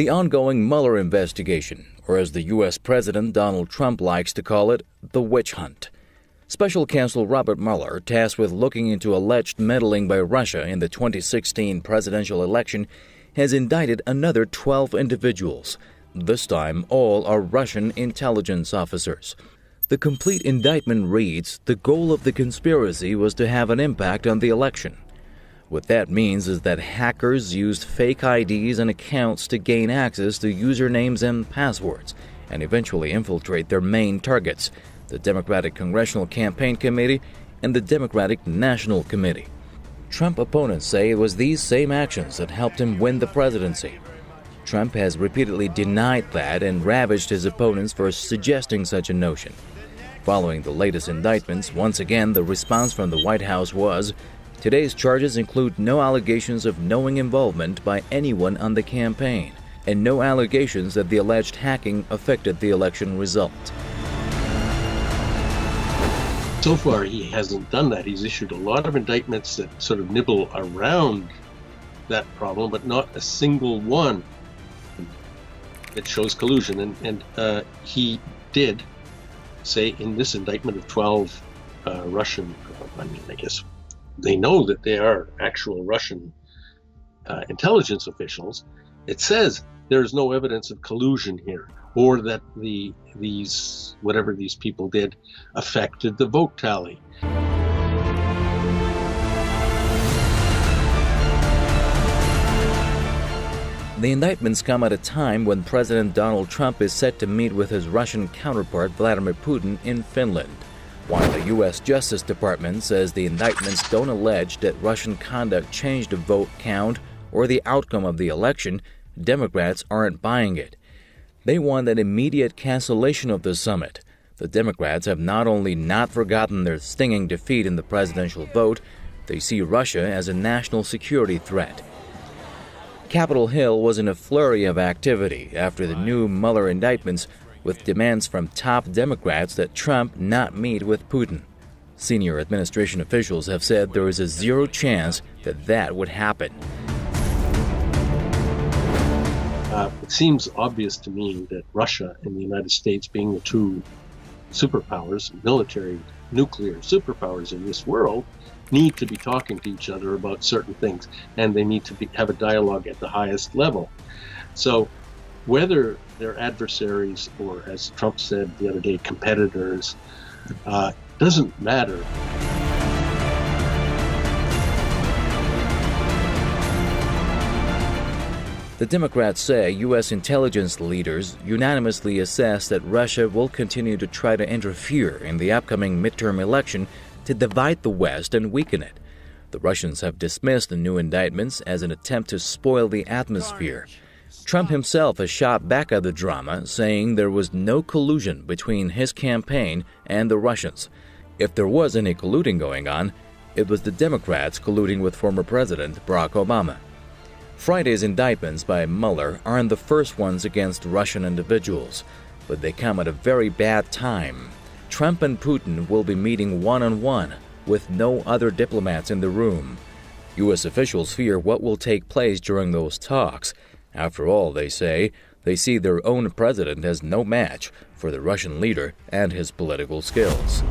The ongoing Mueller investigation, or as the U.S. President Donald Trump likes to call it, the witch hunt. Special Counsel Robert Mueller, tasked with looking into alleged meddling by Russia in the 2016 presidential election, has indicted another 12 individuals. This time, all are Russian intelligence officers. The complete indictment reads, the goal of the conspiracy was to have an impact on the election. What that means is that hackers used fake IDs and accounts to gain access to usernames and passwords and eventually infiltrate their main targets, the Democratic Congressional Campaign Committee and the Democratic National Committee. Trump opponents say it was these same actions that helped him win the presidency. Trump has repeatedly denied that and ravaged his opponents for suggesting such a notion. Following the latest indictments, once again the response from the White House was, today's charges include no allegations of knowing involvement by anyone on the campaign, and no allegations that the alleged hacking affected the election result. So far, he hasn't done that. He's issued a lot of indictments that sort of nibble around that problem, but not a single one that shows collusion. And he did say in this indictment of 12 Russian, I guess they know that they are actual Russian intelligence officials. It says there's no evidence of collusion here, or that whatever these people did affected the vote tally. The indictments come at a time when President Donald Trump is set to meet with his Russian counterpart Vladimir Putin in Finland. While the U.S. Justice Department says the indictments don't allege that Russian conduct changed the vote count or the outcome of the election, Democrats aren't buying it. They want an immediate cancellation of the summit. The Democrats have not only not forgotten their stinging defeat in the presidential vote, they see Russia as a national security threat. Capitol Hill was in a flurry of activity after the new Mueller indictments, with demands from top Democrats that Trump not meet with Putin. Senior administration officials have said there is a zero chance that would happen. It seems obvious to me that Russia and the United States, being the two superpowers, military, nuclear superpowers in this world, need to be talking to each other about certain things, and they need to have a dialogue at the highest level. So whether they're adversaries or, as Trump said the other day, competitors, doesn't matter. The Democrats say U.S. intelligence leaders unanimously assess that Russia will continue to try to interfere in the upcoming midterm election to divide the West and weaken it. The Russians have dismissed the new indictments as an attempt to spoil the atmosphere. Trump himself has shot back at the drama, saying there was no collusion between his campaign and the Russians. If there was any colluding going on, it was the Democrats colluding with former President Barack Obama. Friday's indictments by Mueller aren't the first ones against Russian individuals, but they come at a very bad time. Trump and Putin will be meeting one-on-one with no other diplomats in the room. U.S. officials fear what will take place during those talks. After all, they say, they see their own president as no match for the Russian leader and his political skills.